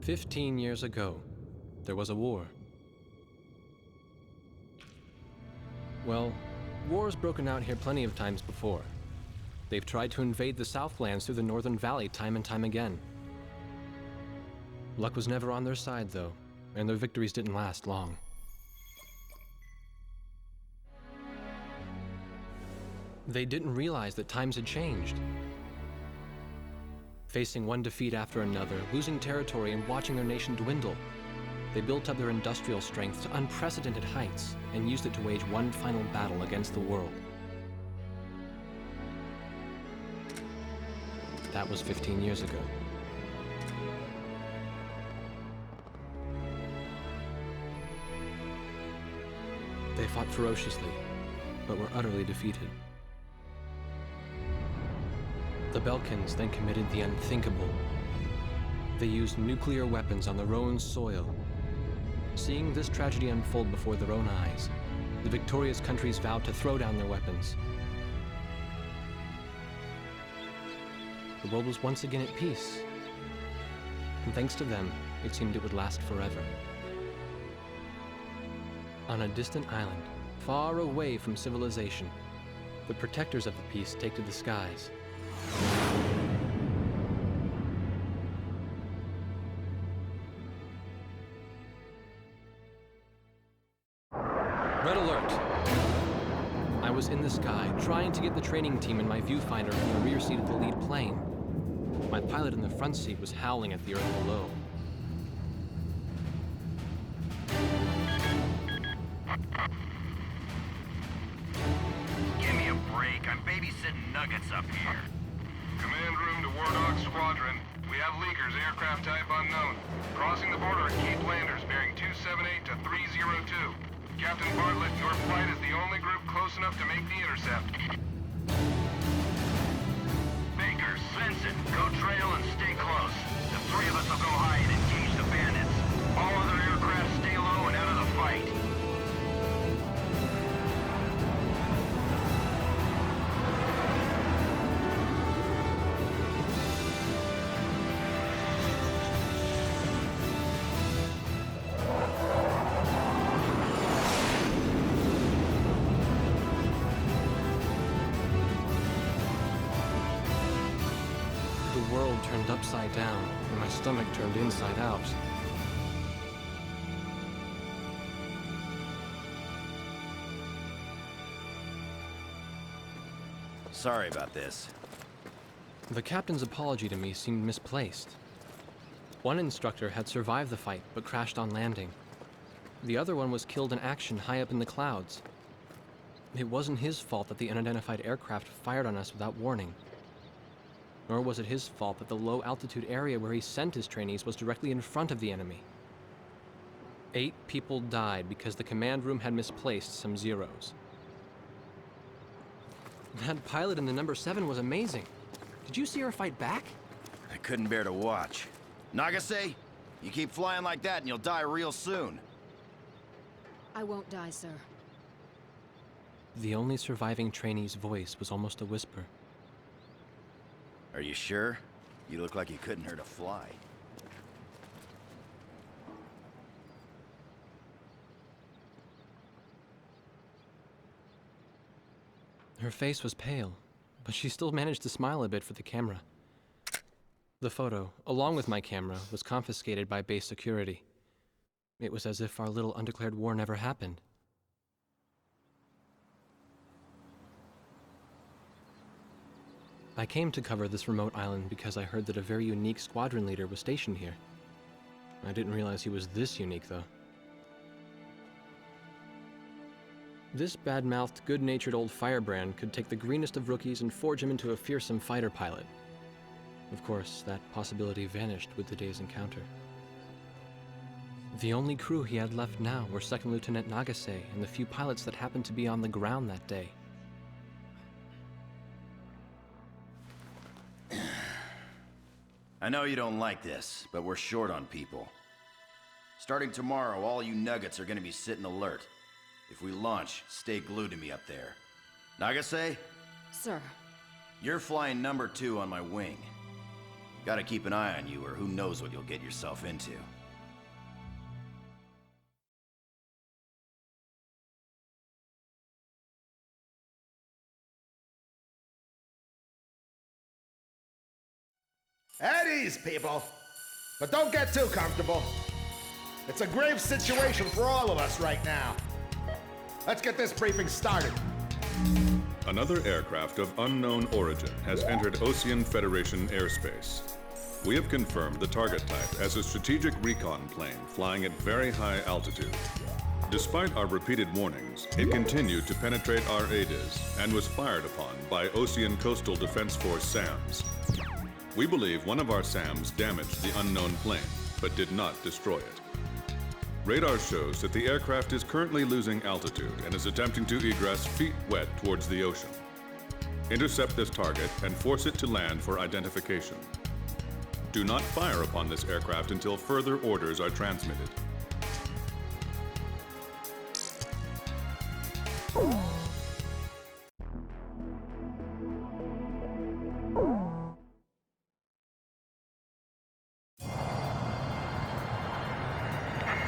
15 years ago, there was a war. Well, war's broken out here plenty of times before. They've tried to invade the Southlands through the Northern Valley time and time again. Luck was never on their side, though, and their victories didn't last long. They didn't realize that times had changed. Facing one defeat after another, losing territory and watching their nation dwindle, they built up their industrial strength to unprecedented heights and used it to wage one final battle against the world. That was 15 years ago. They fought ferociously, but were utterly defeated. The Belkans then committed the unthinkable. They used nuclear weapons on their own soil. Seeing this tragedy unfold before their own eyes, the victorious countries vowed to throw down their weapons. The world was once again at peace. And thanks to them, it seemed it would last forever. On a distant island, far away from civilization, the protectors of the peace take to the skies. Red alert! I was in the sky, trying to get the training team in my viewfinder from the rear seat of the lead plane. My pilot in the front seat was howling at the earth below. Give me a break. I'm babysitting Nuggets up here. Command room to War Dog Squadron. We have leakers, aircraft type unknown. Crossing the border at Cape Landers, bearing 278 to 302. Captain Bartlett, your flight is the only group close enough to make the intercept. Baker, Svensson, go trail and stay close. The three of us will go high and engage the bandits. All other aircraft stay low and out of the fight. The world turned upside down, and my stomach turned inside out. Sorry about this. The captain's apology to me seemed misplaced. One instructor had survived the fight, but crashed on landing. The other one was killed in action high up in the clouds. It wasn't his fault that the unidentified aircraft fired on us without warning. Nor was it his fault that the low-altitude area where he sent his trainees was directly in front of the enemy. 8 people died because the command room had misplaced some zeros. That pilot in the number 7 was amazing. Did you see her fight back? I couldn't bear to watch. Nagase, you keep flying like that and you'll die real soon. I won't die, sir. The only surviving trainee's voice was almost a whisper. Are you sure? You look like you couldn't hurt a fly. Her face was pale, but she still managed to smile a bit for the camera. The photo, along with my camera, was confiscated by base security. It was as if our little undeclared war never happened. I came to cover this remote island because I heard that a very unique squadron leader was stationed here. I didn't realize he was this unique, though. This bad-mouthed, good-natured old firebrand could take the greenest of rookies and forge him into a fearsome fighter pilot. Of course, that possibility vanished with the day's encounter. The only crew he had left now were Second Lieutenant Nagase and the few pilots that happened to be on the ground that day. I know you don't like this, but we're short on people. Starting tomorrow, all you Nuggets are gonna be sitting alert. If we launch, stay glued to me up there. Nagase, Sir. you're flying number 2 on my wing. Gotta keep an eye on you, or who knows what you'll get yourself into. At ease, people. But don't get too comfortable. It's a grave situation for all of us right now. Let's get this briefing started. Another aircraft of unknown origin has entered Osean Federation airspace. We have confirmed the target type as a strategic recon plane flying at very high altitude. Despite our repeated warnings, it continued to penetrate our ADIS and was fired upon by Osean Coastal Defense Force SAMs. We believe one of our SAMs damaged the unknown plane, but did not destroy it. Radar shows that the aircraft is currently losing altitude and is attempting to egress feet wet towards the ocean. Intercept this target and force it to land for identification. Do not fire upon this aircraft until further orders are transmitted.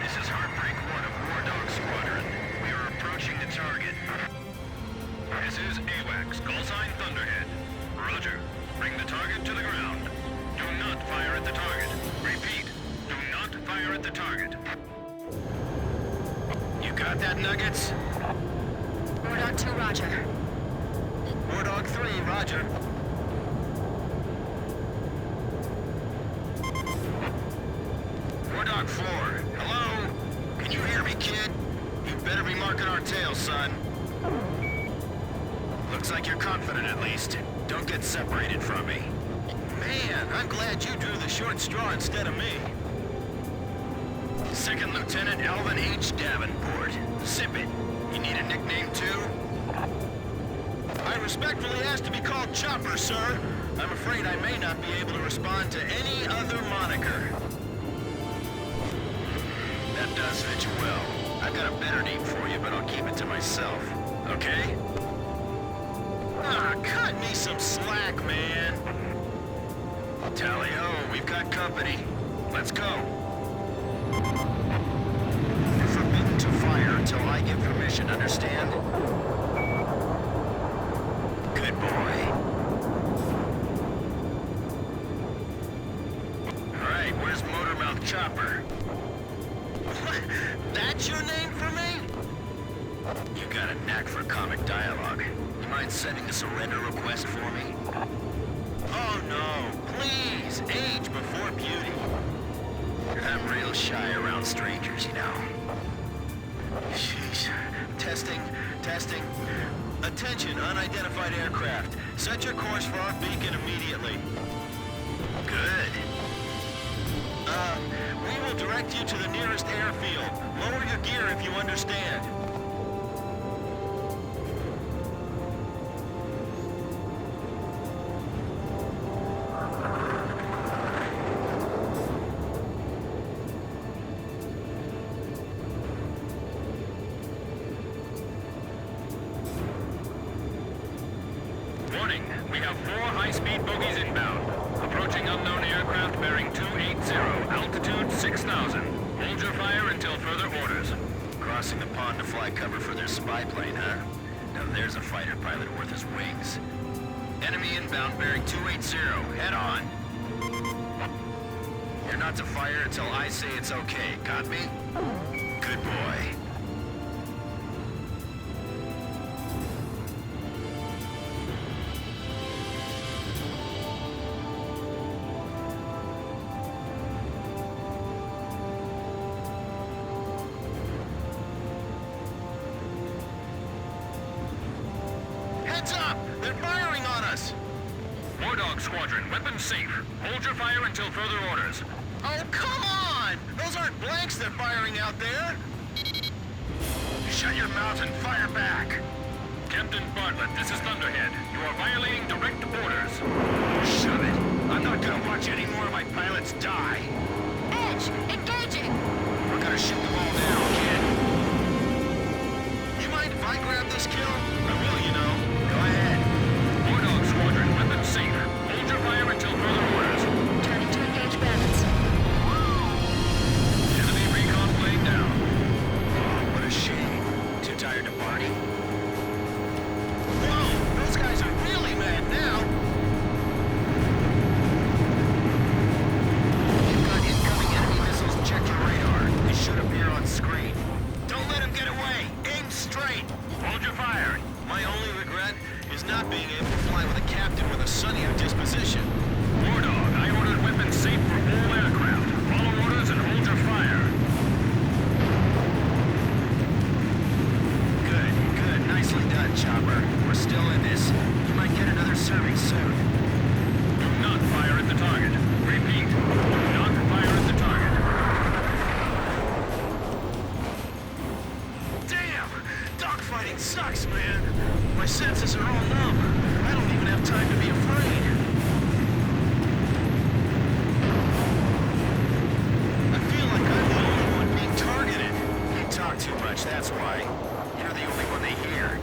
This is Heartbreak 1 of War Dog Squadron. We are approaching the target. This is AWACS, call sign Thunderhead. Roger. Bring the target to the ground. Do not fire at the target. Repeat, do not fire at the target. You got that, Nuggets? War Dog 2, roger. War Dog 3, roger. War Dog 4, hello? Can you hear me, kid? You better be marking our tail, son. Looks like you're confident, at least. Don't get separated from me. Man, I'm glad you drew the short straw instead of me. Second Lieutenant Alvin H. Davenport. Sip it. You need a nickname, too? I respectfully ask to be called Chopper, sir. I'm afraid I may not be able to respond to any other moniker. That does fit you well. I've got a better name for you, but I'll keep it to myself. Okay? Ah, cut me some slack, man. Tally-ho, we've got company. Let's go. You're forbidden to fire until I give permission, understand? Good boy. All right, where's Motormouth Chopper? That's your name for me? You got a knack for comic dialogue. You mind sending a surrender request for me? Oh no, please, age before beauty. I'm real shy around strangers, you know. Jeez. Testing. Attention, unidentified aircraft. Set your course for our beacon immediately. Good. We will direct you to the nearest airfield. Lower your gear if you understand. Warning, we have 4 high-speed bogies inbound. Approaching unknown aircraft bearing 280, altitude 6,000. Hold your fire until further orders. Crossing the pond to fly cover for their spy plane, huh? Now there's a fighter pilot worth his wings. Enemy inbound bearing 280, head on. You're not to fire until I say it's okay, got me? Good boy. Heads up! They're firing on us! War Dog Squadron, weapons safe. Hold your fire until further orders. Oh, come on! Those aren't blanks they're firing out there! Shut your mouth and fire back! Captain Bartlett, this is Thunderhead. You are violating direct orders. Shut it! I'm not gonna watch any more of my pilots die. Edge, engaging! We're gonna shoot them all down, kid. You mind if I grab this kill? I will, you know. Go ahead. War Dog Squadron, weapons safe. Hold your fire until further orders. senses are all numb. I don't even have time to be afraid. I feel like I'm the only one being targeted. You talk too much, that's why. You're the only one they hear.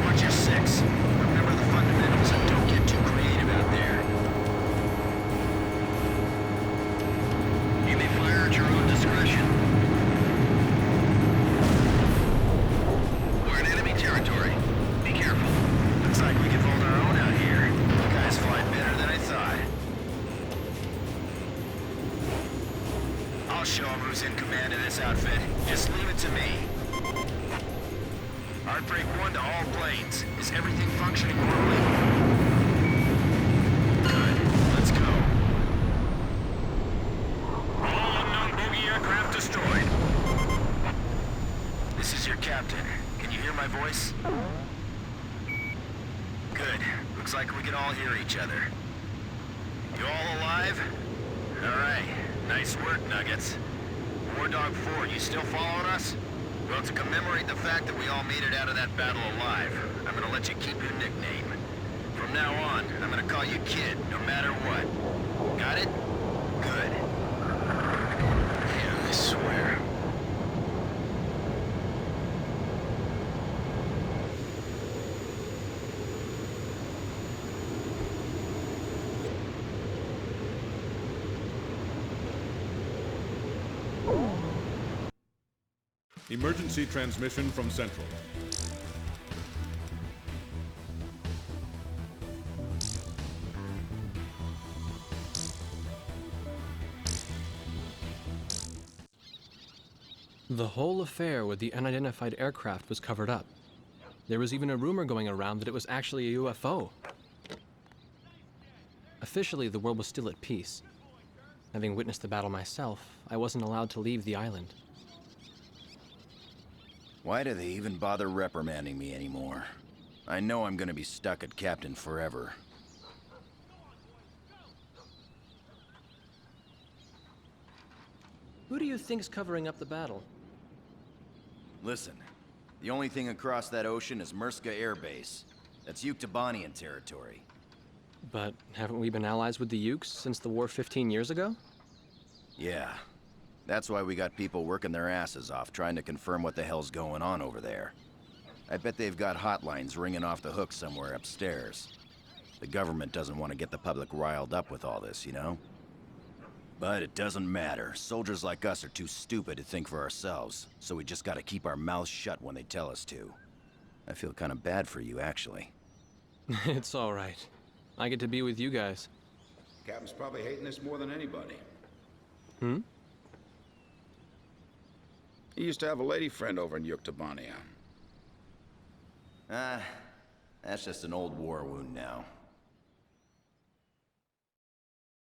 Watch your six. Remember the fundamentals and don't get too creative out there. You may fire at your own discretion. We're in enemy territory. Be careful. Looks like we can hold our own out here. You guys fly better than I thought. I'll show him who's in command of this outfit. Just leave it to me. Heartbreak 1 to all planes. Is everything functioning normally? Good. Let's go. All unknown bogey aircraft destroyed. This is your captain. Can you hear my voice? Good. Looks like we can all hear each other. You all alive? All right. Nice work, Nuggets. War Dog 4, you still following us? Well, to commemorate the fact that we all made it out of that battle alive, I'm gonna let you keep your nickname. From now on, I'm gonna call you Kid, no matter what. Got it? Good. Yeah, I swear. Emergency transmission from Central. The whole affair with the unidentified aircraft was covered up. There was even a rumor going around that it was actually a UFO. Officially, the world was still at peace. Having witnessed the battle myself, I wasn't allowed to leave the island. Why do they even bother reprimanding me anymore? I know I'm gonna be stuck at Captain forever. Who do you think's covering up the battle? Listen, the only thing across that ocean is Murska Air Base. That's Yuktobanian territory. But haven't we been allies with the Ukes since the war 15 years ago? Yeah. That's why we got people working their asses off trying to confirm what the hell's going on over there. I bet they've got hotlines ringing off the hook somewhere upstairs. The government doesn't want to get the public riled up with all this, you know? But it doesn't matter. Soldiers like us are too stupid to think for ourselves, so we just gotta keep our mouths shut when they tell us to. I feel kind of bad for you, actually. It's all right. I get to be with you guys. Captain's probably hating this more than anybody. Hmm? He used to have a lady friend over in Yuktobania. That's just an old war wound now.